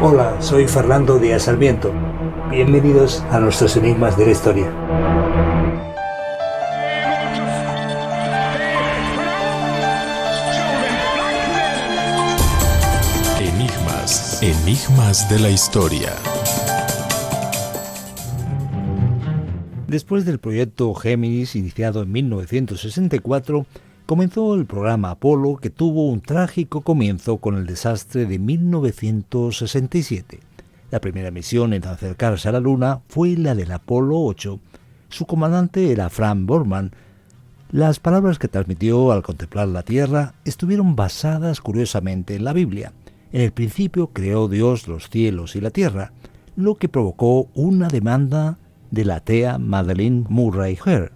Hola, soy Fernando Díaz Sarmiento. Bienvenidos a nuestros enigmas de la historia. Enigmas de la historia. Después del proyecto Géminis, iniciado en 1964, comenzó el programa Apolo, que tuvo un trágico comienzo con el desastre de 1967. La primera misión en acercarse a la Luna fue la del Apolo 8. Su comandante era Frank Borman. Las palabras que transmitió al contemplar la Tierra estuvieron basadas curiosamente en la Biblia. En el principio creó Dios los cielos y la tierra, lo que provocó una demanda de la atea Madeleine Murray Her,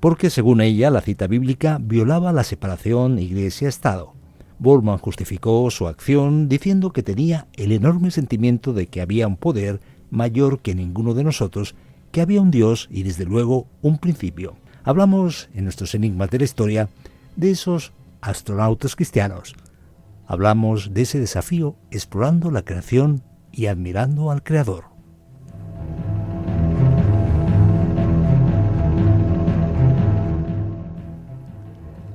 porque según ella la cita bíblica violaba la separación Iglesia-Estado. Borman justificó su acción diciendo que tenía el enorme sentimiento de que había un poder mayor que ninguno de nosotros, que había un Dios y desde luego un principio. Hablamos en nuestros enigmas de la historia de esos astronautas cristianos. Hablamos de ese desafío explorando la creación y admirando al Creador.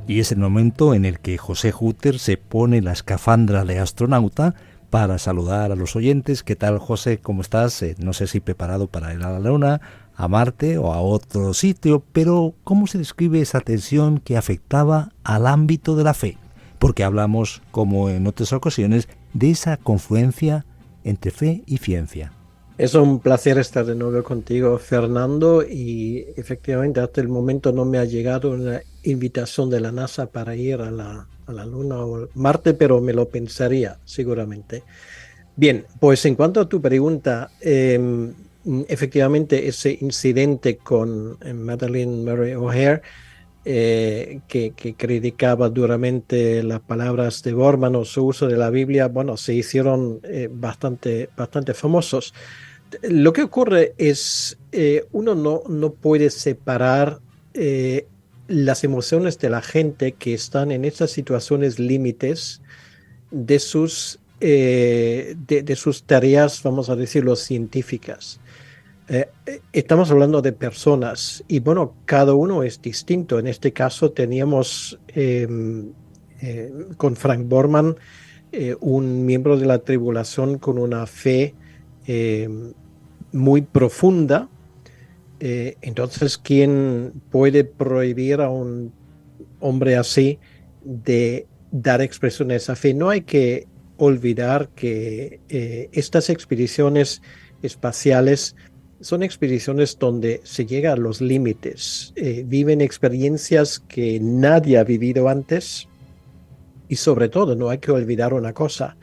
Y es el momento en el que José Hutter se pone la escafandra de astronauta para saludar a los oyentes. ¿Qué tal, José? ¿Cómo estás? No sé si preparado para ir a la Luna, a Marte o a otro sitio, pero ¿cómo se describe esa tensión que afectaba al ámbito de la fe? Porque hablamos, como en otras ocasiones, de esa confluencia entre fe y ciencia. Es un placer estar de nuevo contigo, Fernando, y efectivamente hasta el momento no me ha llegado una invitación de la NASA para ir a la Luna o Marte, pero me lo pensaría seguramente. Bien, pues en cuanto a tu pregunta, efectivamente ese incidente con Madeleine Murray O'Hair, que criticaba duramente las palabras de Borman o su uso de la Biblia, bueno, se hicieron bastante famosos. Lo que ocurre es, uno no puede separar las emociones de la gente que están en estas situaciones límites de sus tareas, vamos a decirlo, científicas. Estamos hablando de personas y bueno, cada uno es distinto. En este caso teníamos con Frank Borman un miembro de la tribulación con una fe muy profunda. Entonces, ¿quién puede prohibir a un hombre así de dar expresión a esa fe? No hay que olvidar que estas expediciones espaciales son expediciones donde se llega a los límites, viven experiencias que nadie ha vivido antes y sobre todo no hay que olvidar una cosa,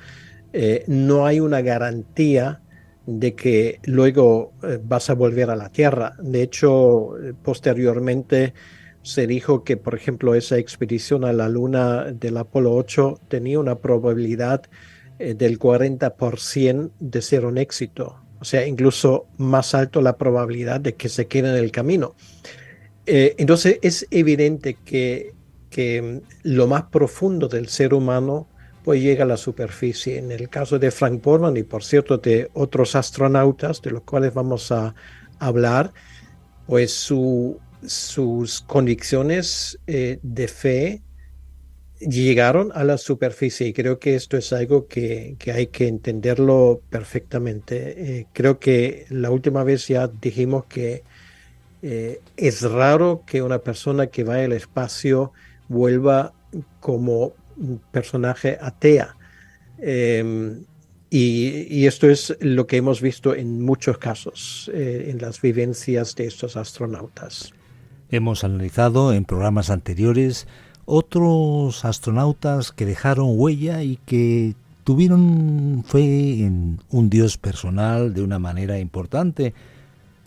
no hay una garantía de que luego vas a volver a la Tierra. De hecho, posteriormente se dijo que, por ejemplo, esa expedición a la Luna del Apolo 8 tenía una probabilidad del 40% de ser un éxito. O sea, incluso más alto la probabilidad de que se quede en el camino. Entonces, es evidente que lo más profundo del ser humano pues llega a la superficie. En el caso de Frank Borman y por cierto de otros astronautas de los cuales vamos a hablar, pues sus convicciones de fe llegaron a la superficie y creo que esto es algo que hay que entenderlo perfectamente. Creo que la última vez ya dijimos que es raro que una persona que va al espacio vuelva como un personaje atea. Y esto es lo que hemos visto en muchos casos, en las vivencias de estos astronautas. Hemos analizado en programas anteriores otros astronautas que dejaron huella y que tuvieron fe en un Dios personal de una manera importante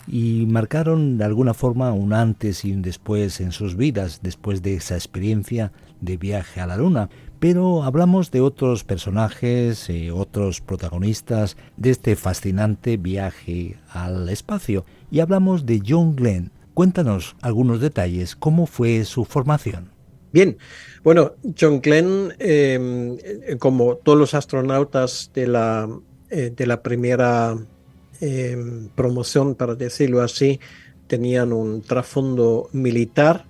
y marcaron de alguna forma un antes y un después en sus vidas después de esa experiencia de viaje a la Luna. Pero hablamos de otros personajes, otros protagonistas de este fascinante viaje al espacio y hablamos de John Glenn. Cuéntanos algunos detalles, ¿cómo fue su formación? Bien, bueno, John Glenn, como todos los astronautas de la de la primera promoción, para decirlo así, tenían un trasfondo militar,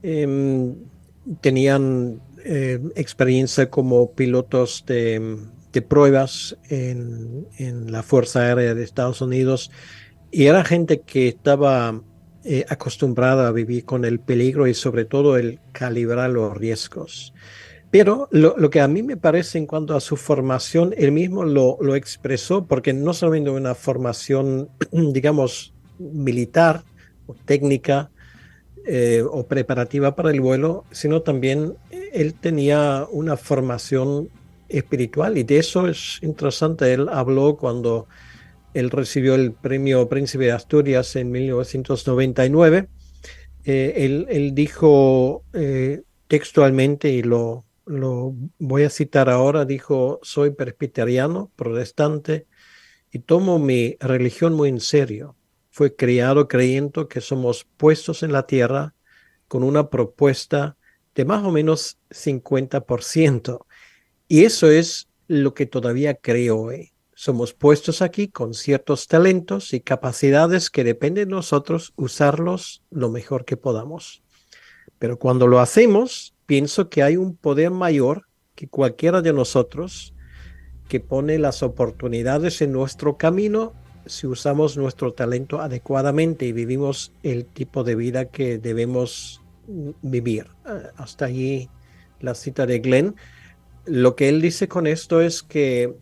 eh, tenían experiencia como pilotos de pruebas en la Fuerza Aérea de Estados Unidos y era gente que estaba acostumbrada a vivir con el peligro y sobre todo el calibrar los riesgos. Pero lo que a mí me parece en cuanto a su formación, él mismo lo expresó, porque no solamente una formación, digamos, militar o técnica o preparativa para el vuelo, sino también él tenía una formación espiritual y de eso es interesante. Él habló cuando él recibió el premio Príncipe de Asturias en 1999. Él dijo textualmente, y lo voy a citar ahora, dijo, soy presbiteriano, protestante, y tomo mi religión muy en serio. Fue criado creyendo que somos puestos en la tierra con una propuesta de más o menos 50%. Y eso es lo que todavía creo hoy. Somos puestos aquí con ciertos talentos y capacidades que depende de nosotros usarlos lo mejor que podamos. Pero cuando lo hacemos, pienso que hay un poder mayor que cualquiera de nosotros que pone las oportunidades en nuestro camino si usamos nuestro talento adecuadamente y vivimos el tipo de vida que debemos vivir. Hasta allí la cita de Glenn. Lo que él dice con esto es que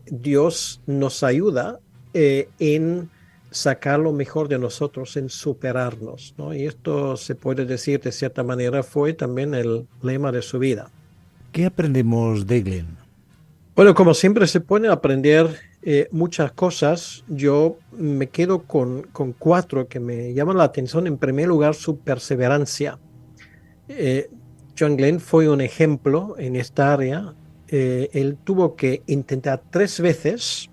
Dios nos ayuda en sacar lo mejor de nosotros, en superarnos, ¿no? Y esto se puede decir de cierta manera fue también el lema de su vida. ¿Qué aprendemos de Glenn? Bueno, como siempre se pueden aprender muchas cosas. Yo me quedo con cuatro que me llaman la atención. En primer lugar, su perseverancia. Eh, John Glenn fue un ejemplo en esta área. Él tuvo que intentar 3 veces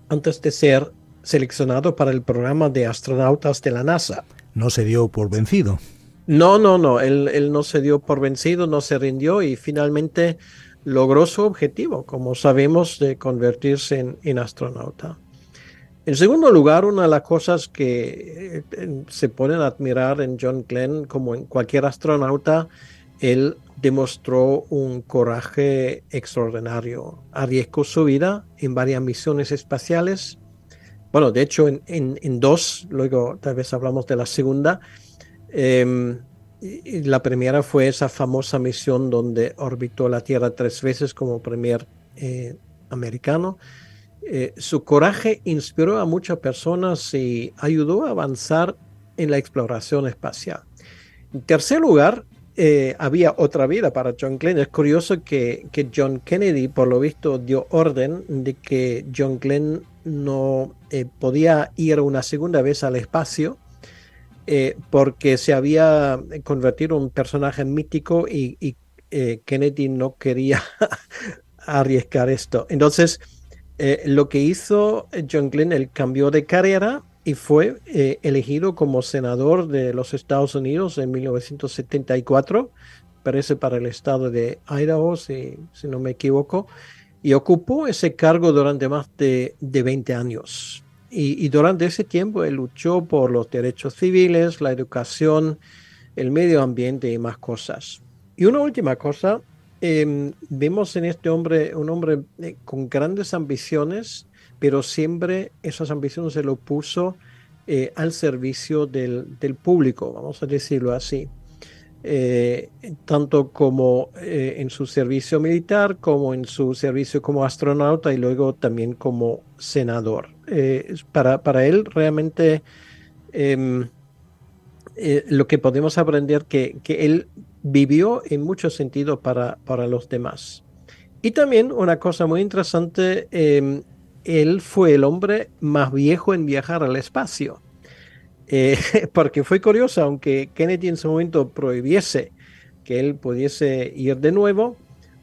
antes de ser seleccionado para el programa de astronautas de la NASA. No se dio por vencido. No, no, no, él no se dio por vencido, no se rindió y finalmente logró su objetivo, como sabemos, de convertirse en astronauta. En segundo lugar, una de las cosas que se pueden admirar en John Glenn, como en cualquier astronauta, él demostró un coraje extraordinario. Arriesgó su vida en varias misiones espaciales. Bueno, de hecho, en dos, luego tal vez hablamos de la segunda. Y la primera fue esa famosa misión donde orbitó la Tierra 3 veces como primer americano. Su coraje inspiró a muchas personas y ayudó a avanzar en la exploración espacial. En tercer lugar, había otra vida para John Glenn. Es curioso que John Kennedy, por lo visto, dio orden de que John Glenn no podía ir una segunda vez al espacio porque se había convertido en un personaje mítico y Kennedy no quería arriesgar esto. Entonces, lo que hizo John Glenn, él cambió de carrera y fue elegido como senador de los Estados Unidos en 1974, parece para el estado de Idaho, si no me equivoco, y ocupó ese cargo durante más de 20 años. Y durante ese tiempo él luchó por los derechos civiles, la educación, el medio ambiente y más cosas. Y una última cosa, vemos en este hombre un hombre con grandes ambiciones, pero siempre esas ambiciones se lo puso al servicio del público, vamos a decirlo así. Tanto como en su servicio militar, como en su servicio como astronauta y luego también como senador. Para él realmente lo que podemos aprender que él vivió en muchos sentidos para los demás. Y también una cosa muy interesante, él fue el hombre más viejo en viajar al espacio. Porque fue curioso, aunque Kennedy en su momento prohibiese que él pudiese ir de nuevo,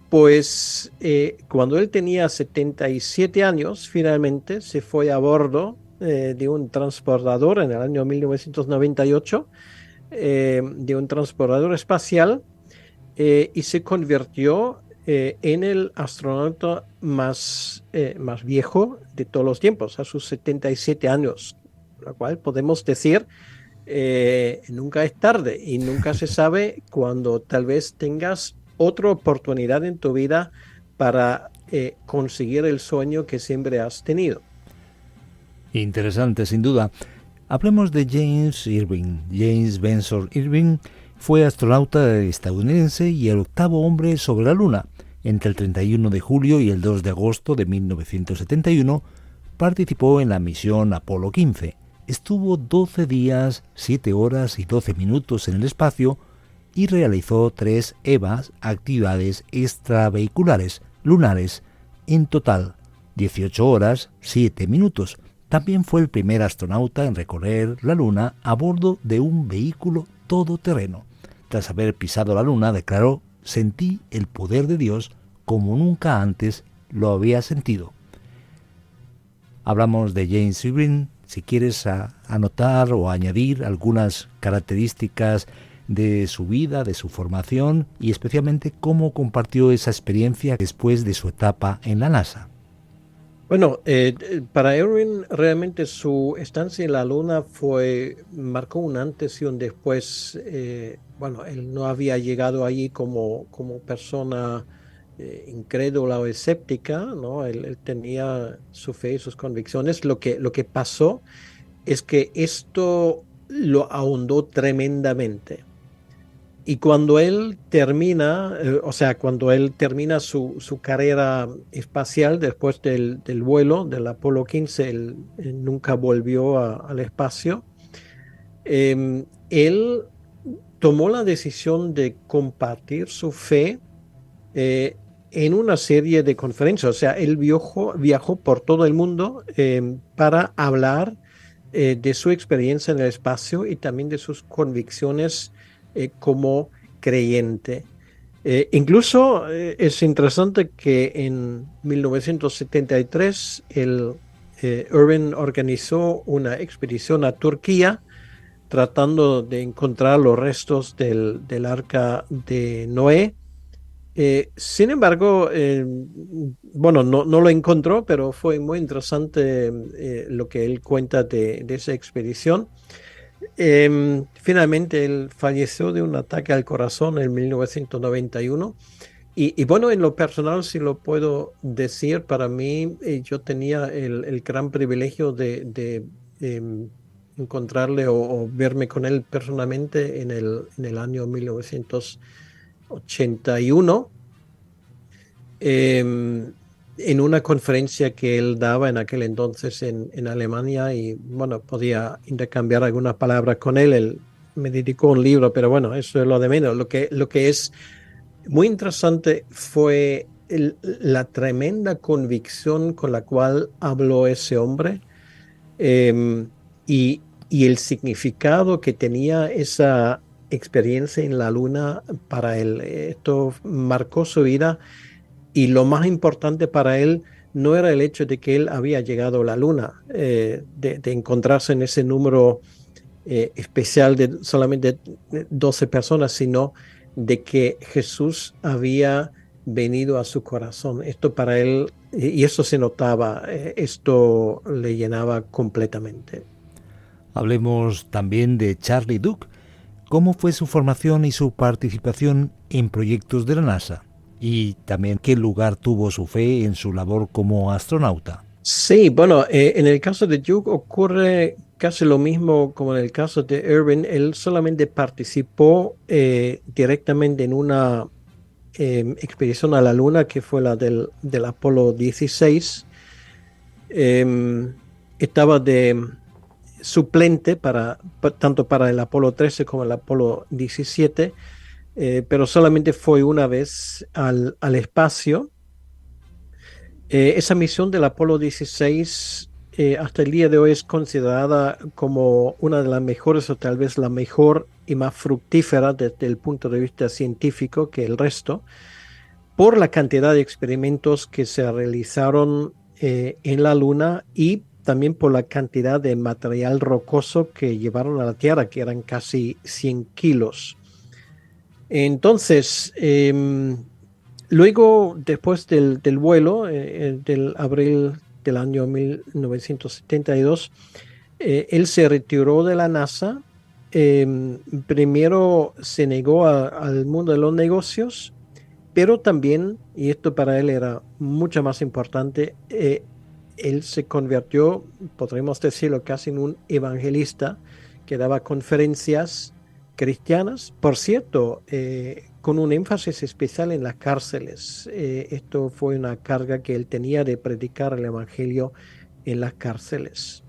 pues cuando él tenía 77 años, finalmente se fue a bordo de un transportador en el año 1998, de un transportador espacial, y se convirtió en el astronauta más viejo de todos los tiempos, a sus 77 años, lo cual podemos decir, nunca es tarde y nunca se sabe cuando tal vez tengas otra oportunidad en tu vida para conseguir el sueño que siempre has tenido. Interesante, sin duda. Hablemos de James Irving. James Benson Irving fue astronauta estadounidense y el octavo hombre sobre la Luna. Entre el 31 de julio y el 2 de agosto de 1971 participó en la misión Apolo 15. Estuvo 12 días, 7 horas y 12 minutos en el espacio y realizó 3 EVAs, actividades extravehiculares lunares, en total 18 horas, 7 minutos. También fue el primer astronauta en recorrer la Luna a bordo de un vehículo todoterreno. Tras haber pisado la Luna, declaró: «Sentí el poder de Dios como nunca antes lo había sentido». Hablamos de James Irving. Si quieres anotar o añadir algunas características de su vida, de su formación y especialmente cómo compartió esa experiencia después de su etapa en la NASA. Bueno, para Irving realmente su estancia en la Luna marcó un antes y un después. Bueno, él no había llegado allí como persona incrédula o escéptica, ¿no? Él tenía su fe y sus convicciones. Lo que pasó es que esto lo ahondó tremendamente. Y cuando él termina, cuando él termina su carrera espacial después del vuelo del Apolo 15, él nunca volvió al espacio. Él tomó la decisión de compartir su fe en una serie de conferencias. O sea, él viajó por todo el mundo para hablar de su experiencia en el espacio y también de sus convicciones como creyente. Incluso es interesante que en 1973 Irving organizó una expedición a Turquía tratando de encontrar los restos del arca de Noé. Sin embargo, bueno, no lo encontró, pero fue muy interesante lo que él cuenta de esa expedición. Finalmente, él falleció de un ataque al corazón en 1991. Y bueno, en lo personal, si lo puedo decir, para mí, yo tenía el gran privilegio de encontrarle o verme con él personalmente en el año 1981, en una conferencia que él daba en aquel entonces en Alemania, y bueno, podía intercambiar algunas palabras con él. Él me dedicó un libro, pero bueno, eso es lo de menos. Lo que es muy interesante fue la tremenda convicción con la cual habló ese hombre, y el significado que tenía esa experiencia en la Luna para él. Esto marcó su vida, y lo más importante para él no era el hecho de que él había llegado a la Luna, de encontrarse en ese número especial de solamente 12 personas, sino de que Jesús había venido a su corazón. Esto para él, y eso se notaba, esto le llenaba completamente. Hablemos también de Charlie Duke. ¿Cómo fue su formación y su participación en proyectos de la NASA? Y también qué lugar tuvo su fe en su labor como astronauta. Sí, bueno, en el caso de Duke ocurre casi lo mismo como en el caso de Irving. Él solamente participó directamente en una expedición a la Luna, que fue la del Apolo 16. Estaba de suplente tanto para el Apolo 13 como el Apolo 17, pero solamente fue una vez al espacio. Esa misión del Apolo 16 hasta el día de hoy es considerada como una de las mejores, o tal vez la mejor y más fructífera desde el punto de vista científico que el resto, por la cantidad de experimentos que se realizaron en la Luna, y también por la cantidad de material rocoso que llevaron a la Tierra, que eran casi 100 kilos. Entonces, Luego, después del vuelo, del abril del año 1972, él se retiró de la NASA. Primero se negó al mundo de los negocios, pero también, y esto para él era mucho más importante, él se convirtió, podríamos decirlo, casi en un evangelista que daba conferencias cristianas, por cierto, con un énfasis especial en las cárceles. Esto fue una carga que él tenía de predicar el evangelio en las cárceles.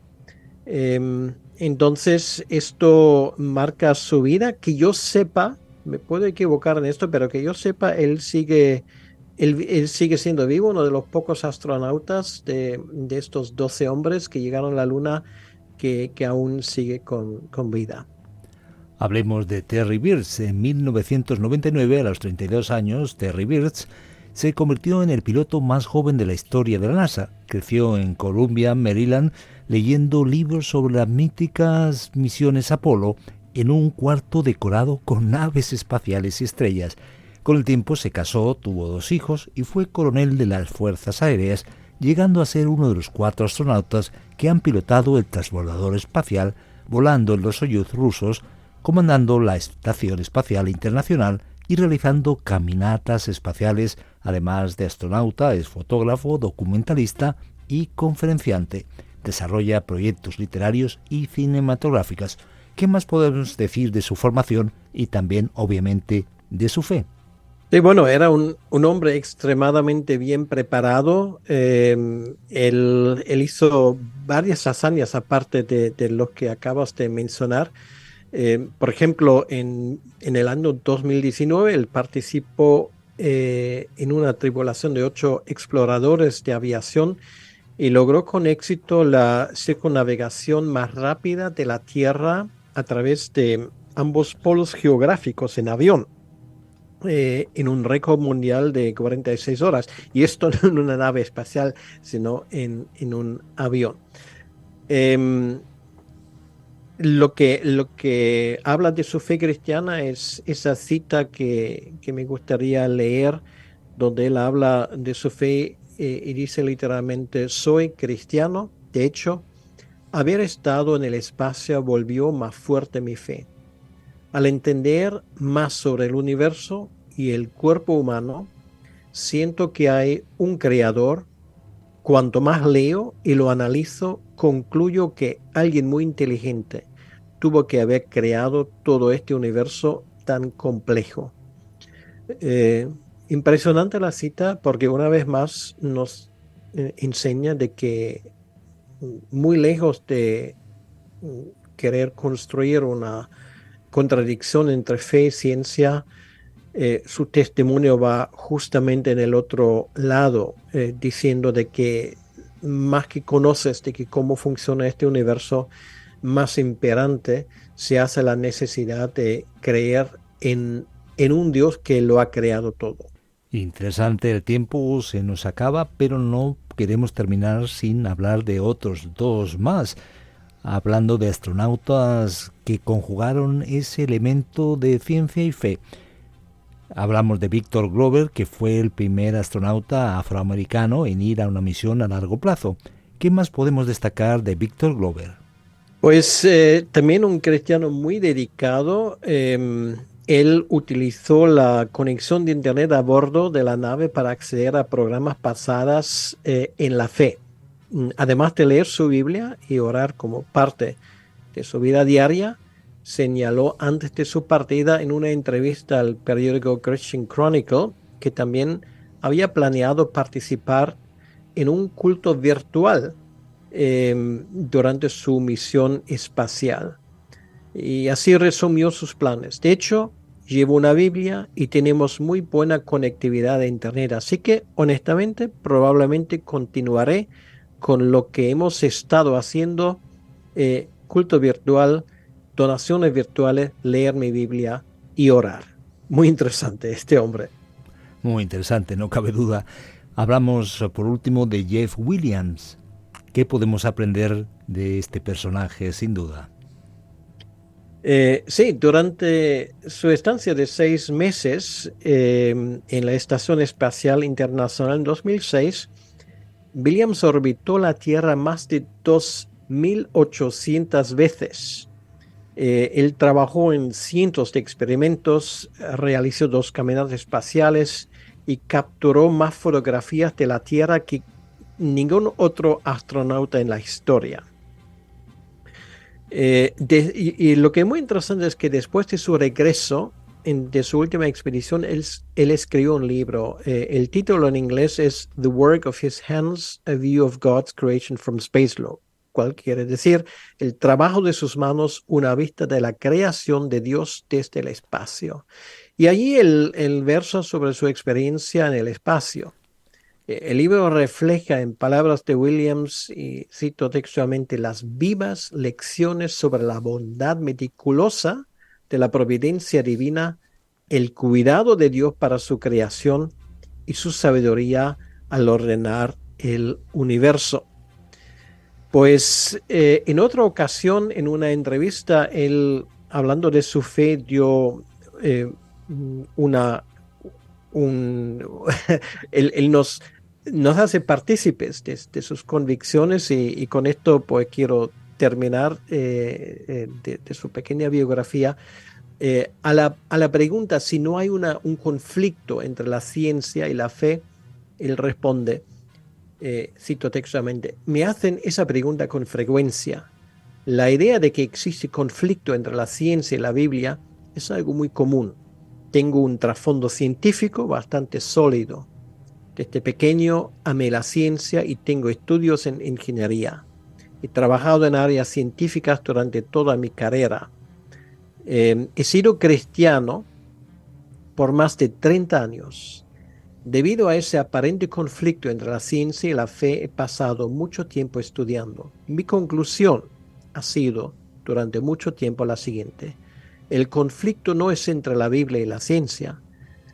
Entonces, esto marca su vida, que yo sepa, me puedo equivocar en esto, pero que yo sepa, él sigue siendo vivo, uno de los pocos astronautas de estos 12 hombres que llegaron a la Luna que aún sigue con vida. Hablemos de Terry Virts. En 1999, a los 32 años, Terry Virts se convirtió en el piloto más joven de la historia de la NASA. Creció en Columbia, Maryland, leyendo libros sobre las míticas misiones Apolo en un cuarto decorado con naves espaciales y estrellas. Con el tiempo se casó, tuvo 2 hijos y fue coronel de las Fuerzas Aéreas, llegando a ser uno de los 4 astronautas que han pilotado el transbordador espacial, volando en los Soyuz rusos, comandando la Estación Espacial Internacional y realizando caminatas espaciales. Además de astronauta, es fotógrafo, documentalista y conferenciante. Desarrolla proyectos literarios y cinematográficos. ¿Qué más podemos decir de su formación y también, obviamente, de su fe? Sí, bueno, era un hombre extremadamente bien preparado. Él hizo varias hazañas aparte de los que acabas de mencionar. Por ejemplo, en el año 2019, él participó en una tripulación de 8 exploradores de aviación y logró con éxito la circunnavegación más rápida de la Tierra a través de ambos polos geográficos en avión. En un récord mundial de 46 horas. Y esto no en una nave espacial, sino en un avión. Lo que habla de su fe cristiana es esa cita que me gustaría leer, donde él habla de su fe y dice literalmente: soy cristiano. De hecho, haber estado en el espacio volvió más fuerte mi fe. Al entender más sobre el universo y el cuerpo humano, siento que hay un creador. Cuanto más leo y lo analizo, concluyo que alguien muy inteligente tuvo que haber creado todo este universo tan complejo. Eh, Impresionante la cita porque una vez más nos enseña de que muy lejos de querer construir una contradicción entre fe y ciencia, su testimonio va justamente en el otro lado, diciendo de que más que conoces de que cómo funciona este universo, más imperante se hace la necesidad de creer en un Dios que lo ha creado todo. Interesante, el tiempo se nos acaba, pero no queremos terminar sin hablar de otros 2 más. Hablando de astronautas que conjugaron ese elemento de ciencia y fe. Hablamos de Victor Glover, que fue el primer astronauta afroamericano en ir a una misión a largo plazo. ¿Qué más podemos destacar de Victor Glover? Pues también un cristiano muy dedicado. Él utilizó la conexión de Internet a bordo de la nave para acceder a programas basados en la fe. Además de leer su Biblia y orar como parte de su vida diaria, señaló antes de su partida en una entrevista al periódico Christian Chronicle que también había planeado participar en un culto virtual durante su misión espacial. Y así resumió sus planes. De hecho, llevo una Biblia y tenemos muy buena conectividad de Internet. Así que, honestamente, probablemente continuaré con lo que hemos estado haciendo, culto virtual, donaciones virtuales, leer mi Biblia y orar. Muy interesante este hombre. Muy interesante, no cabe duda. Hablamos por último de Jeff Williams. ¿Qué podemos aprender de este personaje, sin duda? Sí, durante su estancia de 6 meses en la Estación Espacial Internacional en 2006, Williams orbitó la Tierra más de 2.800 veces. Él trabajó en cientos de experimentos, realizó 2 caminatas espaciales y capturó más fotografías de la Tierra que ningún otro astronauta en la historia. Y lo que es muy interesante es que después de su regreso, de su última expedición, él escribió un libro. El título en inglés es The Work of His Hands, A View of God's Creation from Space, lo cual quiere decir el trabajo de sus manos, una vista de la creación de Dios desde el espacio. Y allí el verso sobre su experiencia en el espacio. El libro refleja, en palabras de Williams, y cito textualmente, las vivas lecciones sobre la bondad meticulosa de la providencia divina, el cuidado de Dios para su creación y su sabiduría al ordenar el universo. Pues en otra ocasión, en una entrevista, él, hablando de su fe, dio él nos hace partícipes de sus convicciones y con esto pues quiero terminar de su pequeña biografía. A la pregunta si no hay un conflicto entre la ciencia y la fe, él responde, cito textualmente, me hacen esa pregunta con frecuencia. La idea de que existe conflicto entre la ciencia y la Biblia es algo muy común. Tengo un trasfondo científico bastante sólido. Desde pequeño amé la ciencia y tengo estudios en ingeniería. He trabajado en áreas científicas durante toda mi carrera. He sido cristiano por más de 30 años. Debido a ese aparente conflicto entre la ciencia y la fe, he pasado mucho tiempo estudiando. Mi conclusión ha sido durante mucho tiempo la siguiente. El conflicto no es entre la Biblia y la ciencia.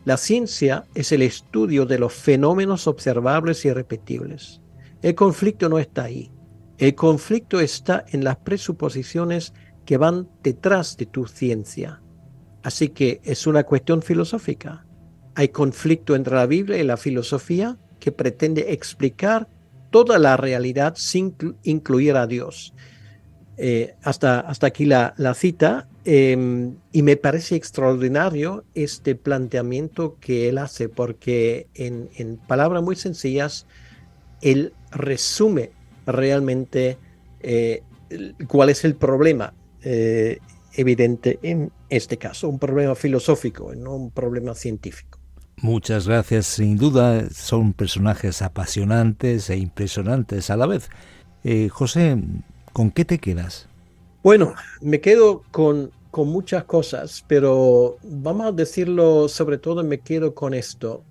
La ciencia es el estudio de los fenómenos observables y repetibles. El conflicto no está ahí. El conflicto está en las presuposiciones que van detrás de tu ciencia. Así que es una cuestión filosófica. Hay conflicto entre la Biblia y la filosofía que pretende explicar toda la realidad sin incluir a Dios. Hasta aquí la cita. Y me parece extraordinario este planteamiento que él hace, porque en palabras muy sencillas, él resume realmente cuál es el problema evidente en este caso, un problema filosófico, no un problema científico. Muchas gracias, sin duda son personajes apasionantes e impresionantes a la vez. José, ¿con qué te quedas? Bueno, me quedo con muchas cosas, pero vamos a decirlo, sobre todo me quedo con esto.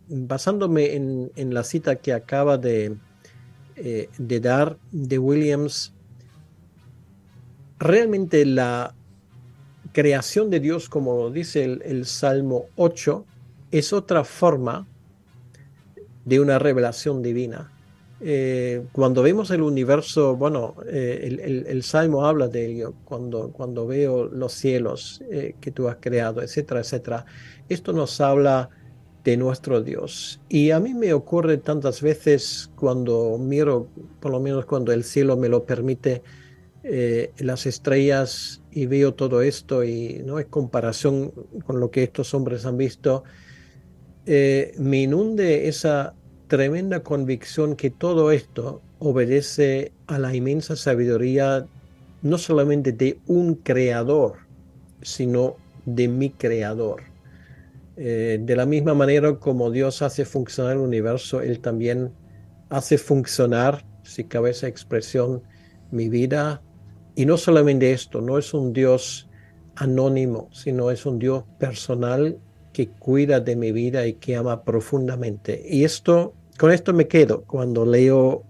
Basándome en la cita que acaba de dar de Williams, realmente la creación de Dios, como dice el Salmo 8, es otra forma de una revelación divina. Cuando vemos el universo, bueno, el Salmo habla de ello, cuando veo los cielos que tú has creado, etcétera, etcétera. Esto nos habla de nuestro Dios. Y a mí me ocurre tantas veces cuando miro, por lo menos cuando el cielo me lo permite, las estrellas y veo todo esto y no es comparación con lo que estos hombres han visto, me inunde esa tremenda convicción que todo esto obedece a la inmensa sabiduría no solamente de un creador, sino de mi creador. De la misma manera como Dios hace funcionar el universo, Él también hace funcionar, si cabe esa expresión, mi vida. Y no solamente esto, no es un Dios anónimo, sino es un Dios personal que cuida de mi vida y que ama profundamente. Y con esto me quedo cuando leo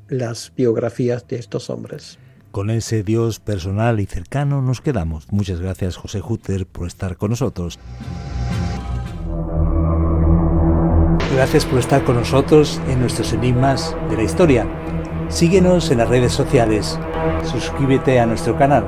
las biografías de estos hombres. Con ese Dios personal y cercano nos quedamos. Muchas gracias, José Hutter, por estar con nosotros. Gracias por estar con nosotros en nuestros enigmas de la historia. Síguenos en las redes sociales. Suscríbete a nuestro canal.